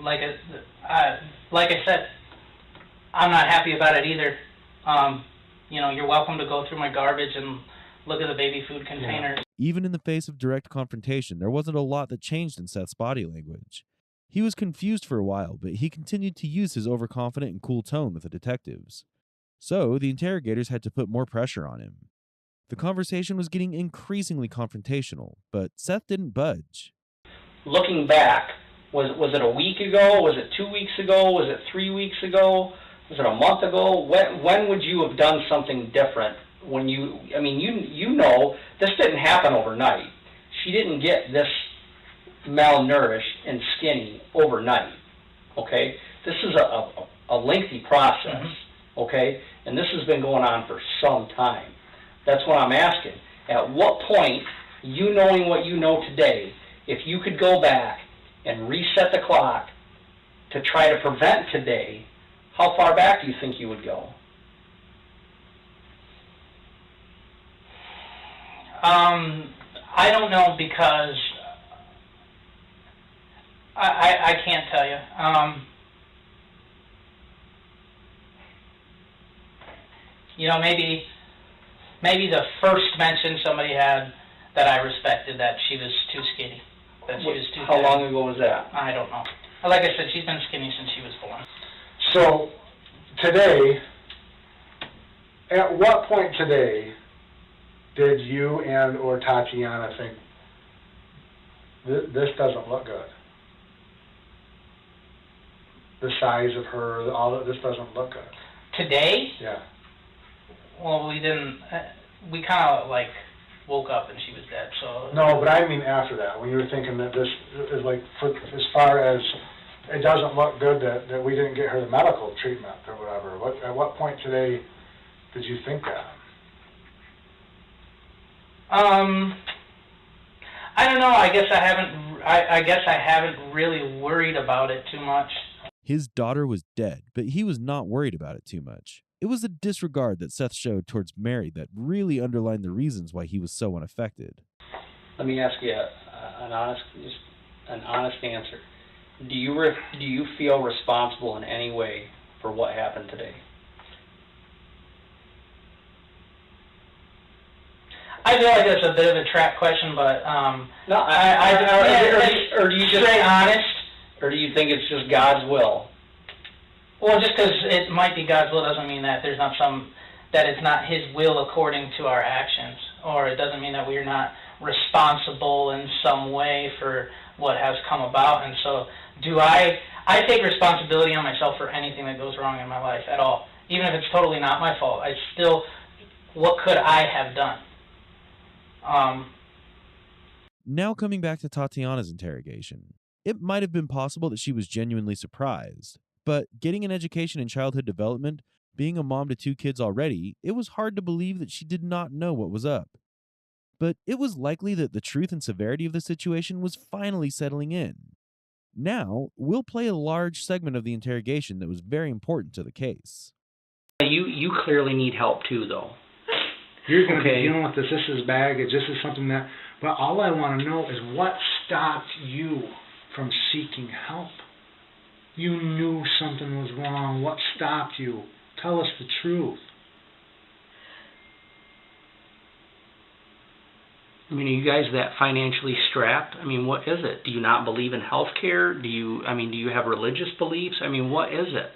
like I said, I'm not happy about it either. You know, you're welcome to go through my garbage and look at the baby food containers. Even in the face of direct confrontation, there wasn't a lot that changed in Seth's body language. He was confused for a while, but he continued to use his overconfident and cool tone with the detectives. So, the interrogators had to put more pressure on him. The conversation was getting increasingly confrontational, but Seth didn't budge. Looking back, was it a week ago? Was it 2 weeks ago? Was it 3 weeks ago? Was it a month ago? When would you have done something different? When you know, this didn't happen overnight. She didn't get this malnourished and skinny overnight, okay? This is a lengthy process, okay? And this has been going on for some time. That's what I'm asking. At what point, you knowing what you know today, if you could go back and reset the clock to try to prevent today, how far back do you think you would go? I don't know, because I can't tell you. You know, maybe the first mention somebody had that I respected, that she was too skinny, that she was too How thin. long ago was that? I don't know. Like I said, she's been skinny since she was born. So, today, at what point today did you and or Tatiana think, this doesn't look good? The size of her, all of this doesn't look good. Today? Yeah. Well, we didn't. We kind of like woke up and she was dead. So. No, but I mean after that, when you were thinking that this is like, as far as it doesn't look good that we didn't get her the medical treatment or whatever. At what point today did you think that? I don't know. I guess I haven't. I guess I haven't really worried about it too much. His daughter was dead, but he was not worried about it too much. It was the disregard that Seth showed towards Mary that really underlined the reasons why he was so unaffected. Let me ask you an honest answer. Do you feel responsible in any way for what happened today? I feel like that's a bit of a trap question, but No, or do you just stay honest? Or do you think it's just God's will? Well, just because it might be God's will doesn't mean that there's not that it's not His will according to our actions, or it doesn't mean that we're not responsible in some way for what has come about. And so, I take responsibility on myself for anything that goes wrong in my life at all, even if it's totally not my fault. What could I have done? Now coming back to Tatiana's interrogation, it might have been possible that she was genuinely surprised, but getting an education in childhood development, being a mom to 2 kids already, it was hard to believe that she did not know what was up. But it was likely that the truth and severity of the situation was finally settling in. Now, we'll play a large segment of the interrogation that was very important to the case. You clearly need help too, though. You're going to be dealing with this. This is baggage. This is something that... But all I want to know is what stopped you from seeking help? You knew something was wrong. What stopped you? Tell us the truth. I mean, are you guys that financially strapped? I mean, what is it? Do you not believe in health care? Do you have religious beliefs? I mean, what is it?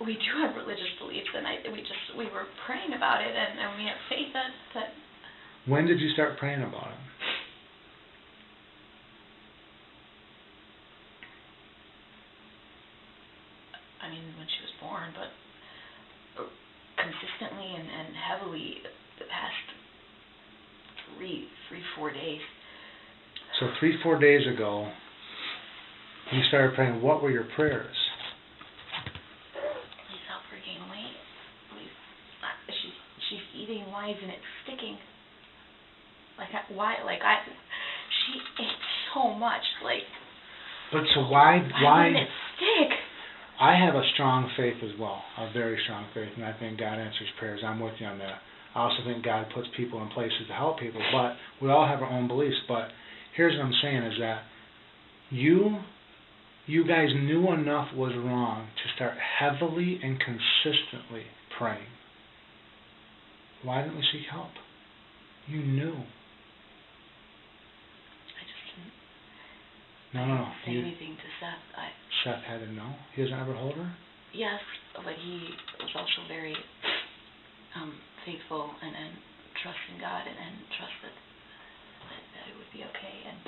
We do have religious beliefs, and we were praying about it, and we have faith that. When did you start praying about it? I mean, when she was born, but consistently and heavily the past 4 days. So 4 days ago, you started praying. What were your prayers? Please help her gain weight. She's eating. Why isn't it sticking? she ate so much, like, But so why didn't it stick? I have a strong faith as well, a very strong faith, and I think God answers prayers. I'm with you on that. I also think God puts people in places to help people, but we all have our own beliefs. But here's what I'm saying is that you guys knew enough was wrong to start heavily and consistently praying. Why didn't we seek help? You knew. I just didn't No. say anything to Seth. Seth had to know. He doesn't ever hold her? Yes, but he was also very faithful and trust in God and trust that it would be okay, and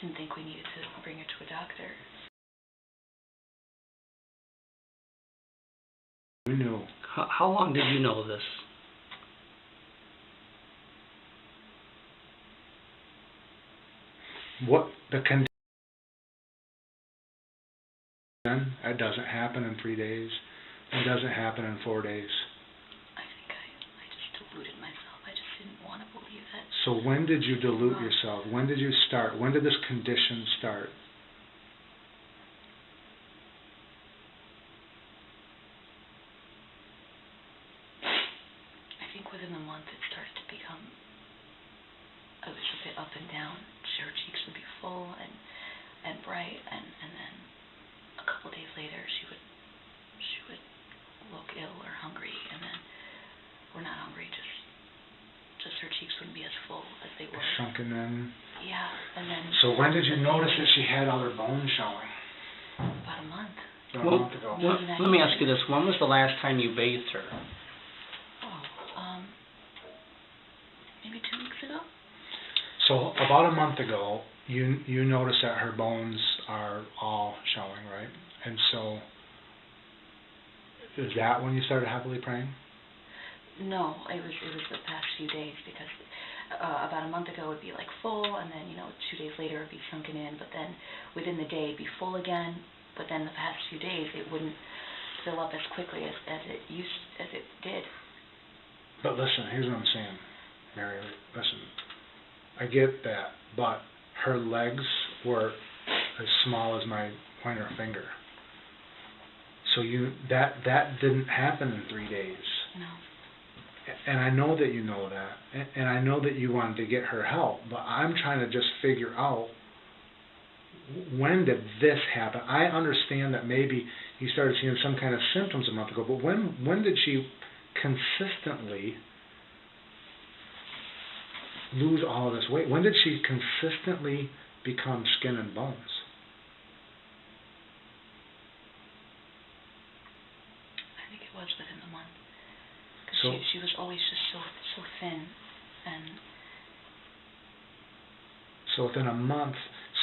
didn't think we needed to bring her to a doctor. You knew. How long did you know this? What the condition? It doesn't happen in 3 days. It doesn't happen in 4 days. I think I just deluded myself. I just didn't want to believe that. So when did you delude yourself? When did you start? When did this condition start? I think within the month it started to become, I was a bit up and down. Her cheeks would be full and bright, and then a couple days later she would look ill or hungry, and then, or not hungry, just her cheeks wouldn't be as full as they were. Shrunken in. Yeah, and then. So when did you notice that she had all her bones showing? About a month. About a month ago. Let me ask you this. When was the last time you bathed her? Maybe 2 weeks ago. So about a month ago, you noticed that her bones are all showing, right? And so, is that when you started heavily praying? No, it was the past few days, because about a month ago it would be like full, and then 2 days later it would be sunken in, but then within the day it'd be full again. But then the past few days it wouldn't fill up as quickly as it did. But listen, here's what I'm saying, Mary. Listen, I get that, but her legs were as small as my pointer finger. So that didn't happen in 3 days. No. And I know that you know that, and I know that you wanted to get her help, but I'm trying to just figure out, when did this happen? I understand that maybe you started seeing some kind of symptoms a month ago, but when did she consistently lose all of this weight? When did she consistently become skin and bones? I think it was within the month. So she was always just so thin, and so within a month.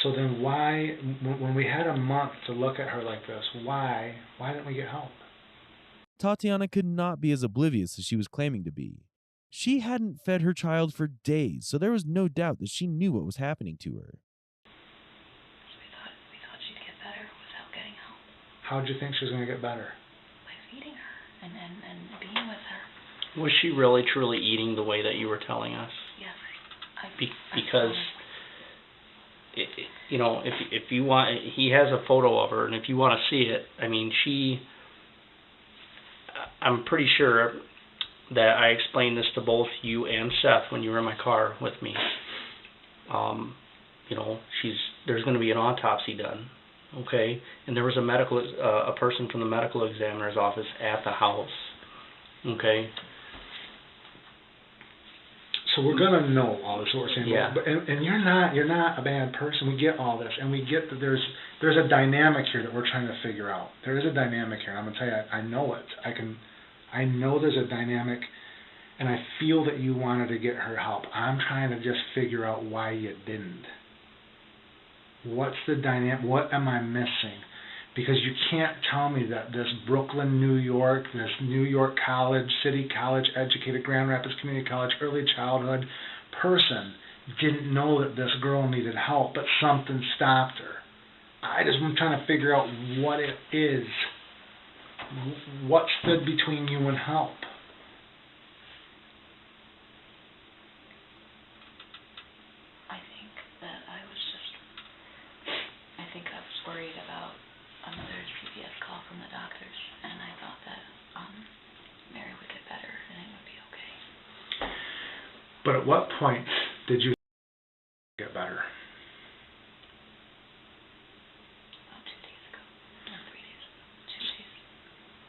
So then why, when we had a month to look at her like this, why didn't we get help? Tatiana could not be as oblivious as she was claiming to be. She hadn't fed her child for days, so there was no doubt that she knew what was happening to her. we thought she'd get better without getting help. How'd you think she was going to get better? By feeding her and being with her. Was she really truly eating the way that you were telling us? Yes. Because if you want, he has a photo of her, and if you want to see it, I mean, I'm pretty sure that I explained this to both you and Seth when you were in my car with me. There's going to be an autopsy done, okay? And there was a person from the medical examiner's office at the house, okay? So we're gonna know all this, what we're saying. Yeah. But, and you're not a bad person. We get all this, and we get that there's a dynamic here that we're trying to figure out. There is a dynamic here. I'm gonna tell you, I know it. I know there's a dynamic, and I feel that you wanted to get her help. I'm trying to just figure out why you didn't. What's the dynamic? What am I missing? Because you can't tell me that this Brooklyn, New York, this New York college, city college educated, Grand Rapids Community College, early childhood person didn't know that this girl needed help, but something stopped her. I'm trying to figure out what it is. What stood between you and help? another CPS call from the doctors, and I thought that Mary would get better and it would be okay. But at what point did you get better? About 2 days ago. No, 3 days ago. 2 days.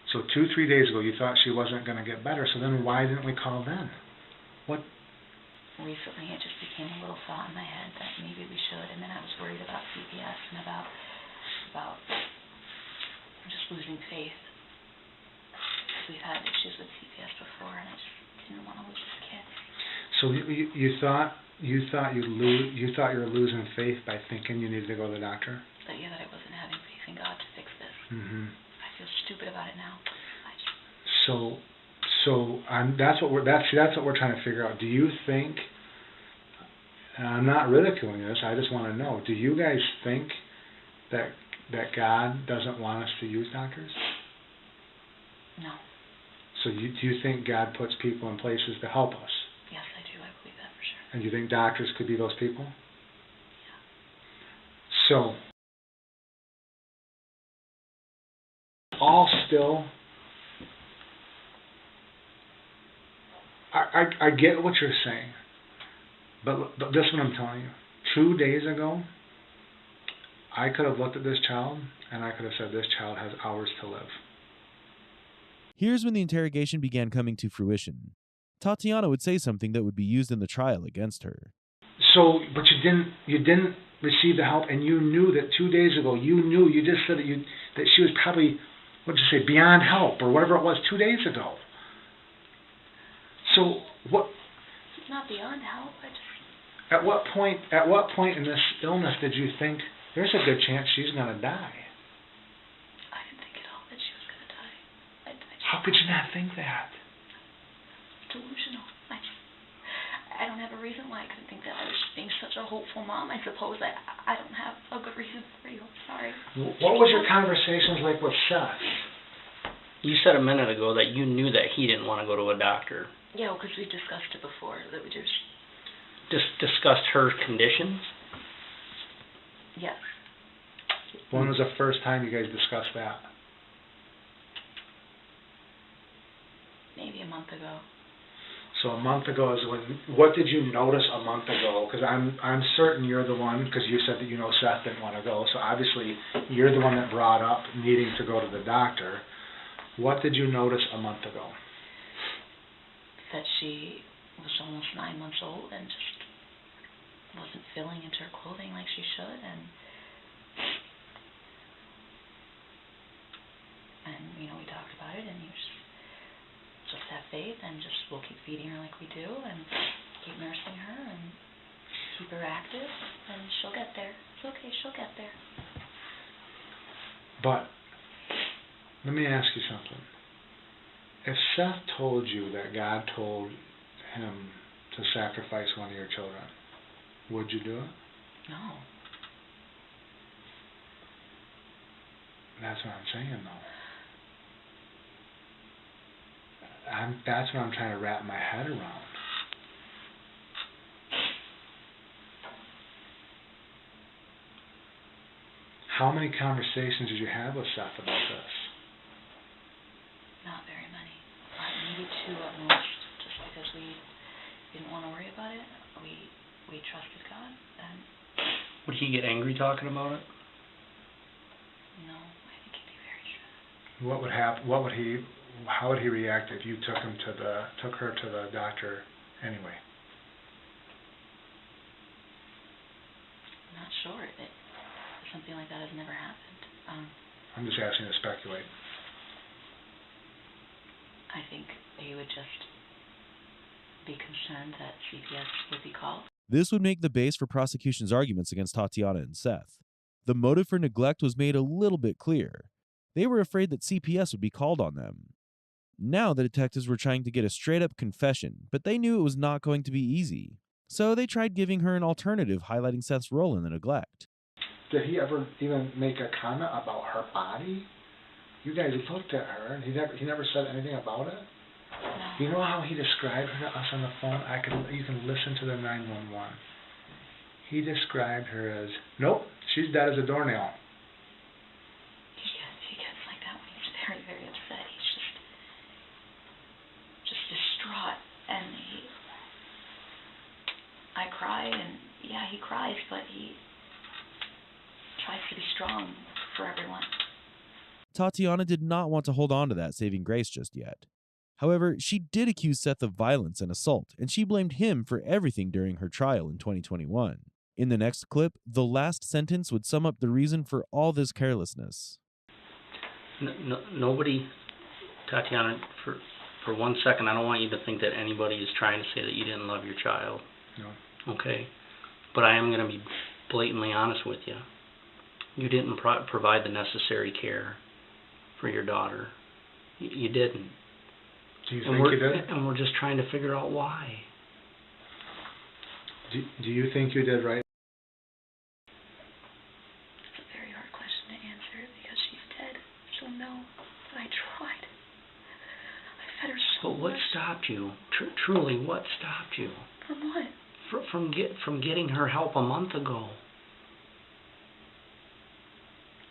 So 2-3 days ago you thought she wasn't going to get better, so then why didn't we call then? What? Recently it just became a little thought in my head that maybe we should, and then I was worried about CPS and about just losing faith. We've had issues with CPS before, and I just didn't want to lose this kid. So you thought you were losing faith by thinking you needed to go to the doctor? That I wasn't having faith in God to fix this. Mm-hmm. I feel stupid about it now. That's what we're trying to figure out. Do you think? And I'm not ridiculing this. I just want to know. Do you guys think that God doesn't want us to use doctors? No. So do you think God puts people in places to help us? Yes, I do. I believe that for sure. And you think doctors could be those people? Yeah. So, all still, I get what you're saying, but this is what I'm telling you. 2 days ago, I could have looked at this child and I could have said, this child has hours to live. Here's when the interrogation began coming to fruition. Tatiana would say something that would be used in the trial against her. So, but you didn't receive the help, and you knew that 2 days ago, you just said that she was probably, what did you say, beyond help, or whatever it was 2 days ago. So, what? It's not beyond help. At what point in this illness did you think there's a good chance she's going to die? I didn't think at all that she was going to die. How could you not think that? Delusional. I don't have a reason why I couldn't think that. I was just being such a hopeful mom. I suppose I don't have a good reason for you. I'm sorry. What was your conversations like with Seth? You said a minute ago that you knew that he didn't want to go to a doctor. Yeah, because we discussed it before. That we just discussed her conditions? Yes. When was the first time you guys discussed that? Maybe a month ago. So a month ago is when. What did you notice a month ago? Because I'm certain you're the one, because you said that Seth didn't want to go. So obviously you're the one that brought up needing to go to the doctor. What did you notice a month ago? That she was almost 9 months old and just wasn't filling into her clothing like she should, and we talked about it, and you just have faith, and we'll keep feeding her like we do, and keep nursing her, and keep her active, and she'll get there. It's okay, she'll get there. But let me ask you something. If Seth told you that God told him to sacrifice one of your children, would you do it? No. That's what I'm saying, though. That's what I'm trying to wrap my head around. How many conversations did you have with Seth about this? Not very many. Maybe 2 at most, just because we didn't want to worry about it. We trusted God, and would he get angry talking about it? No, I think he'd be very sad. What would happen? How would he react if you took her to the doctor anyway? I'm not sure. Something like that has never happened. I'm just asking you to speculate. I think he would just be concerned that CPS would be called. This would make the base for prosecution's arguments against Tatiana and Seth. The motive for neglect was made a little bit clear. They were afraid that CPS would be called on them. Now the detectives were trying to get a straight-up confession, but they knew it was not going to be easy. So they tried giving her an alternative highlighting Seth's role in the neglect. Did he ever even make a comment about her body? You guys looked at her, and he never said anything about it? No. You know how he described her to us on the phone? You can listen to the 911. He described her as, nope, she's dead as a doornail. He cry, and yeah, he cries, but he tries to be strong for everyone. Tatiana did not want to hold on to that saving grace just yet. However, she did accuse Seth of violence and assault, and she blamed him for everything during her trial in 2021. In the next clip, the last sentence would sum up the reason for all this carelessness. Nobody, Tatiana, for 1 second, I don't want you to think that anybody is trying to say that you didn't love your child. No. Okay? But I am going to be blatantly honest with you. You didn't provide the necessary care for your daughter. You didn't. Do you think you did? And we're just trying to figure out why. Do you think you did right? It's a very hard question to answer because she's dead. She'll know that I tried. I fed her so much. But what stopped you? Truly, what stopped you? From what? From getting her help a month ago.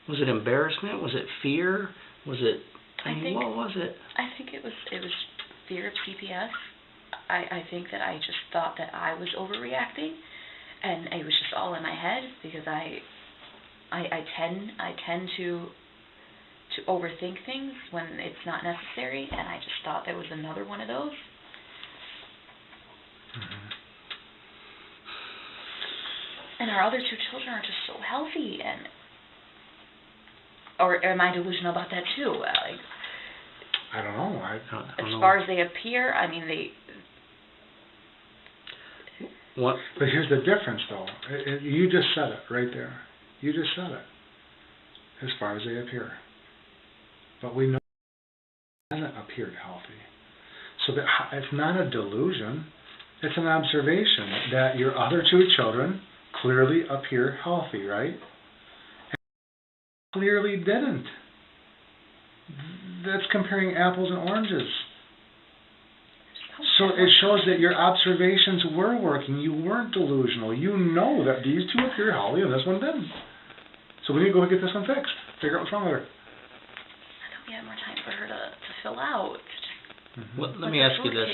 Was it embarrassment? Was it fear? Was it? What was it? I think it was fear of CPS. I think that I just thought that I was overreacting, and it was just all in my head because I tend to overthink things when it's not necessary, and I just thought there was another one of those. Mm-hmm. And our other two children are just so healthy, and or am I delusional about that too? Like, I don't know. I as far as they appear, I mean they. What? But here's the difference, though. You just said it right there. You just said it. As far as they appear. But we know it hasn't appeared healthy. So that it's not a delusion. It's an observation that your other two children clearly appear healthy, right? And clearly didn't. That's comparing apples and oranges. So it shows that your observations were working. You weren't delusional. You know that these two appear healthy and this one didn't. So we need to go get this one fixed. Figure out what's wrong with her. I thought we had more time for her to fill out. Mm-hmm. Well, let me ask you this: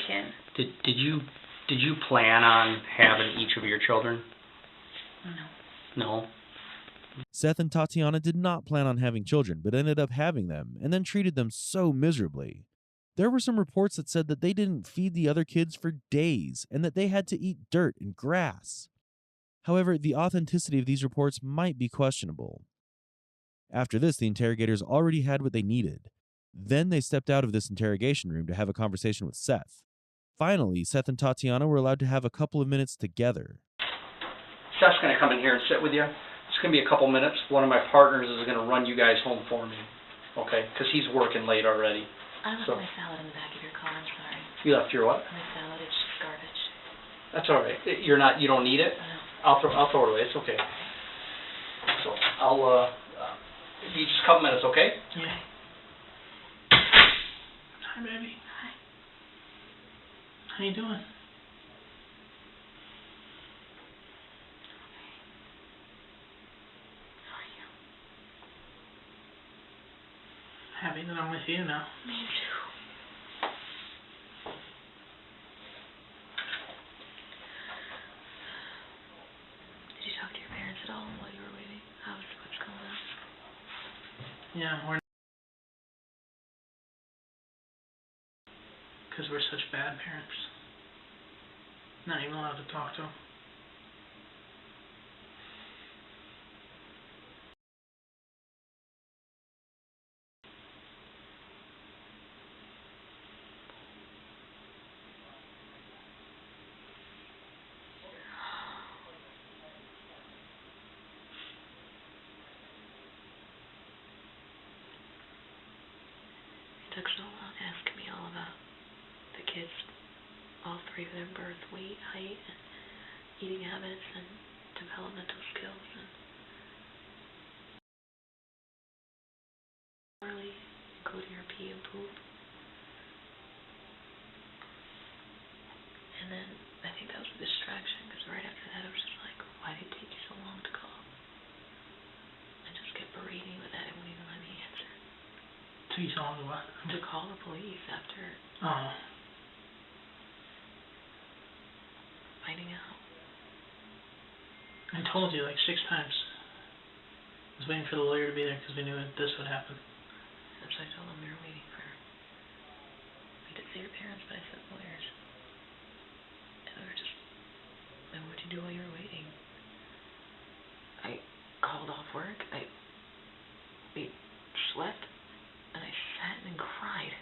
Did you plan on having each of your children? No. No. Seth and Tatiana did not plan on having children, but ended up having them, and then treated them so miserably. There were some reports that said that they didn't feed the other kids for days, and that they had to eat dirt and grass. However, the authenticity of these reports might be questionable. After this, the interrogators already had what they needed. Then they stepped out of this interrogation room to have a conversation with Seth. Finally, Seth and Tatiana were allowed to have a couple of minutes together. Seth's going to come in here and sit with you. It's going to be a couple minutes. One of my partners is going to run you guys home for me, okay? Because he's working late already. I left my salad in the back of your car. I'm sorry. You left your what? My salad. It's just garbage. That's all right. You don't need it? No. I'll throw it away. It's okay. So I'll give you just a couple minutes, okay? Yeah. Hi, baby. Hi. How you doing? Happy that I'm with you now. Me too. Did you talk to your parents at all while you were waiting? What's going on? Yeah, because we're such bad parents. Not even allowed to talk to them. It took so long asking me all about the kids, all three of their birth, weight, height, and eating habits, and developmental skills, and early, including her pee and poop. And then I think that was a distraction, because right after that I was just like, why did it take you so long to call? I just kept berating me with that. It wouldn't even let me answer. Took you so long to what? To call the police after Oh. finding out. I told you like 6 times. I was waiting for the lawyer to be there because we knew that this would happen. That's what I told them we were waiting for. We did say your parents, but I said lawyers. And we were just, and what'd you do while you were waiting? I called off work. I slept, and I sat and cried.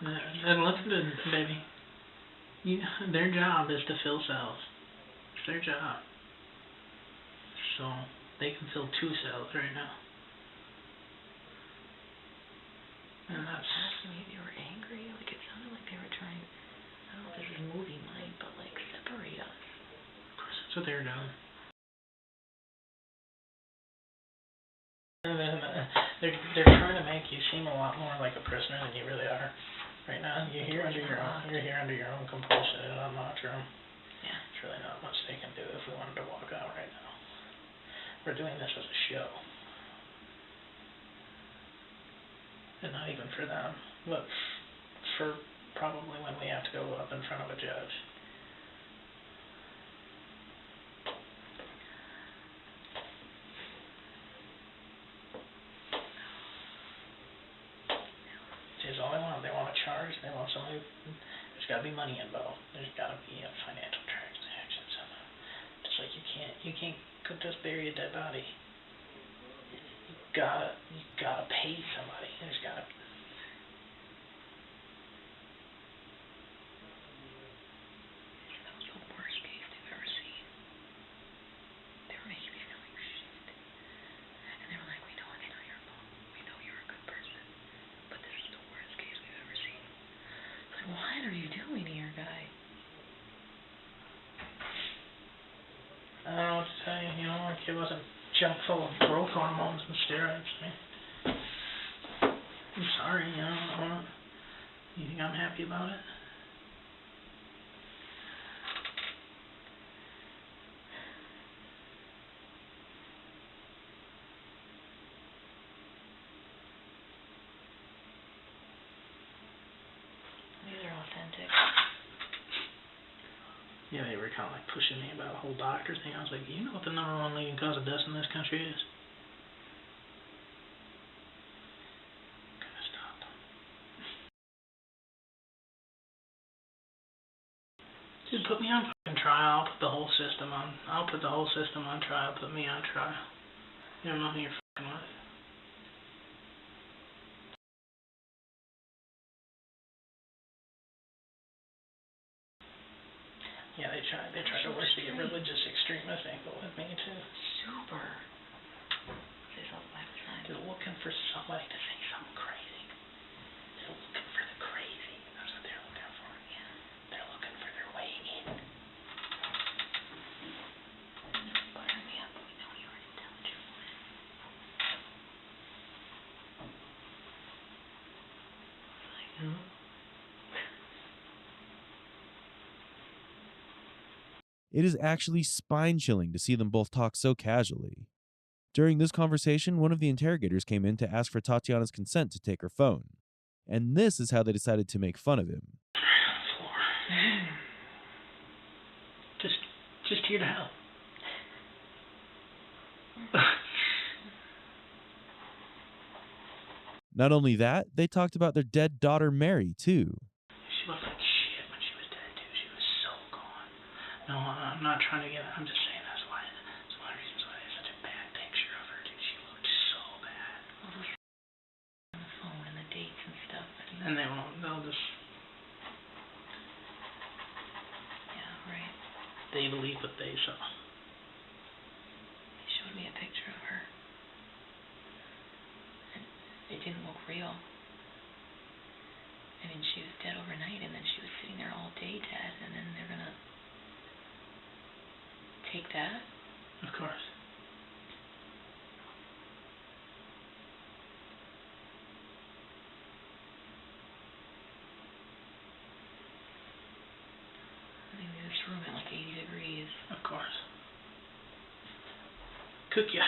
And listen to them, baby. Their job is to fill cells. It's their job. So they can fill 2 cells right now. And that's Asking me if you were angry. Like, it sounded like they were trying, I don't know if this is movie mind, but like separate us. Of course, that's what they're doing. And then they're trying to make you seem a lot more like a prisoner than you really are. Right now, you're here under your own compulsion in an unlocked room. Yeah. There's really not much they can do if we wanted to walk out right now. We're doing this as a show. And not even for them, but for probably when we have to go up in front of a judge. Is all they want. They want a charge. They want somebody. There's got to be money involved. There's got to be a financial transactions. It's like you can't just bury a dead body. You gotta pay somebody. There's gotta. That was the worst case they've ever seen. They were making me feel like shit. And they were like, we know it's not your fault. We know you're a good person. But this is the worst case we've ever seen. Like, what are you doing here, guy? I don't know what to tell you. You know, my kid wasn't junk full of growth hormones and steroids. I'm sorry. You know, you think I'm happy about it? These are authentic. Yeah, they were kind of like pushing me about the whole doctor thing. I was like, you know what the #1 leading cause of death in this country is? Gotta stop. Dude, put me on fucking trial. I'll put the whole system on trial. Put me on trial. You don't know who you're fucking with. Yeah, they tried to work the religious extremist angle with me too. Super. Say something last time. They're looking for somebody to say something crazy. They're looking for the crazy. That's what they're looking for. Yeah. They're looking for their way in. Butter me up. We know you're an intelligent woman. Like, It is actually spine-chilling to see them both talk so casually. During this conversation, one of the interrogators came in to ask for Tatiana's consent to take her phone. And this is how they decided to make fun of him. Just here to help. Not only that, they talked about their dead daughter Mary, too. She looked like shit when she was dead, too. She was so gone. No, I'm not trying to get it. I'm just saying that's one of the reasons why I have such a bad picture of her, dude. She looked so bad. all those on the phone and the dates and stuff. And they'll just, Yeah, right. they believe what they saw. They showed me a picture of her. And it didn't look real. I mean, she was dead overnight, and then she was sitting there all day dead, and then they're gonna take that? Of course. I mean, this room at like 80 degrees. Of course. Cook ya.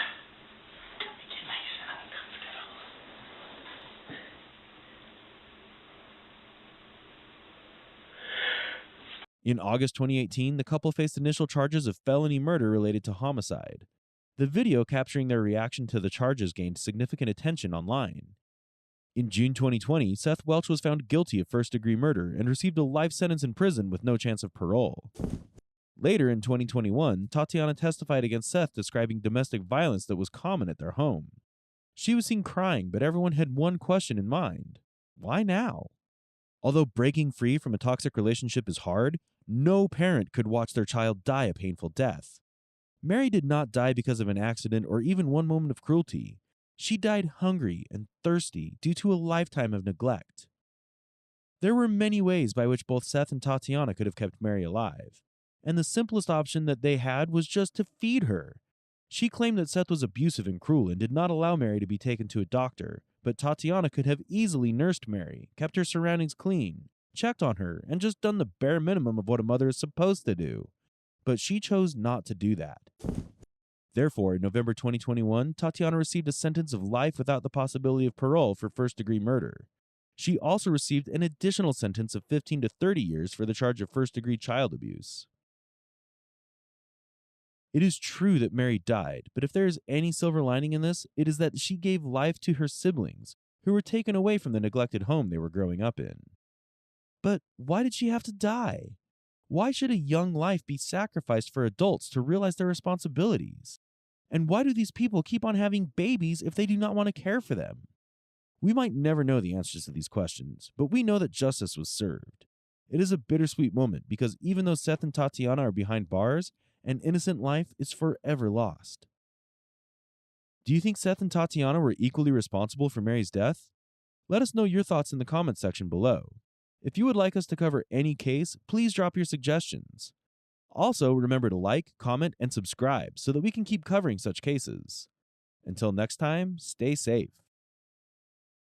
Make it nice and uncomfortable. In August 2018, the couple faced initial charges of felony murder related to homicide. The video capturing their reaction to the charges gained significant attention online. In June 2020, Seth Welch was found guilty of first-degree murder and received a life sentence in prison with no chance of parole. Later in 2021, Tatiana testified against Seth, describing domestic violence that was common at their home. She was seen crying, but everyone had one question in mind: why now? Although breaking free from a toxic relationship is hard, no parent could watch their child die a painful death. Mary did not die because of an accident or even one moment of cruelty. She died hungry and thirsty due to a lifetime of neglect. There were many ways by which both Seth and Tatiana could have kept Mary alive, and the simplest option that they had was just to feed her. She claimed that Seth was abusive and cruel and did not allow Mary to be taken to a doctor, but Tatiana could have easily nursed Mary, kept her surroundings clean, checked on her, and just done the bare minimum of what a mother is supposed to do. But she chose not to do that. Therefore, in November 2021, Tatiana received a sentence of life without the possibility of parole for first-degree murder. She also received an additional sentence of 15 to 30 years for the charge of first-degree child abuse. It is true that Mary died, but if there is any silver lining in this, it is that she gave life to her siblings, who were taken away from the neglected home they were growing up in. But why did she have to die? Why should a young life be sacrificed for adults to realize their responsibilities? And why do these people keep on having babies if they do not want to care for them? We might never know the answers to these questions, but we know that justice was served. It is a bittersweet moment because even though Seth and Tatiana are behind bars, an innocent life is forever lost. Do you think Seth and Tatiana were equally responsible for Mary's death? Let us know your thoughts in the comments section below. If you would like us to cover any case, please drop your suggestions. Also, remember to like, comment, and subscribe so that we can keep covering such cases. Until next time, stay safe.